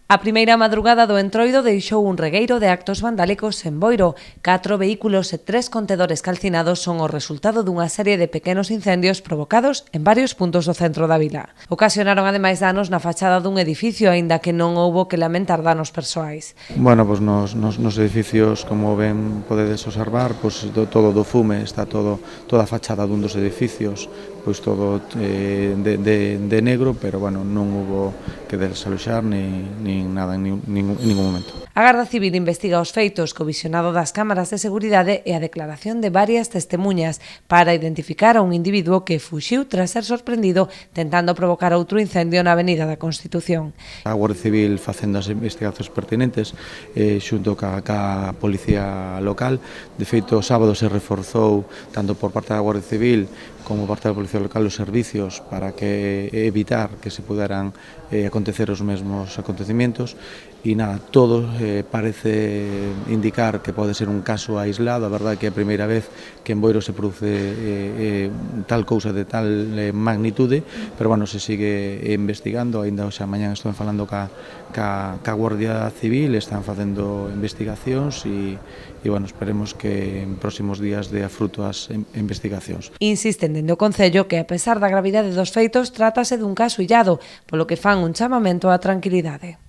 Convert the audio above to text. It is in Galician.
A primeira madrugada do Entroido deixou un regueiro de actos vandálicos en Boiro. 4 vehículos e 3 contedores calcinados son o resultado dunha serie de pequenos incendios provocados en varios puntos do centro da vila. Ocasionaron ademais danos na fachada dun edificio, aínda que non houbo que lamentar danos persoais. Bueno, pois nos edificios, como ben podedes observar, pois todo do fume, está toda a fachada dun dos edificios, pois todo de negro, pero bueno, non houbo que desaloxar nin nada en ningún momento. A Garda Civil investiga os feitos co visionado das cámaras de seguridade e a declaración de varias testemuñas para identificar a un individuo que fuxiu tras ser sorprendido tentando provocar outro incendio na Avenida da Constitución. A Guardia Civil facendo as investigacións pertinentes xunto ca Policía Local. De feito, o sábado se reforzou tanto por parte da Guardia Civil como por parte da Policía Local os servicios para que evitar que se puderan acontecer os mesmos acontecimientos e nada, todo parece indicar que pode ser un caso aislado. A verdade é que é a primeira vez que en Boiro se produce tal cousa de tal magnitude, pero bueno, se sigue investigando. Ainda hoxe a mañán estou falando ca Guardia Civil, están facendo investigacións e bueno, esperemos que en próximos días dea fruto as investigacións. Insisten dende o Concello que, a pesar da gravidade dos feitos, trátase dun caso illado, polo que fan un chamamento á tranquilidade.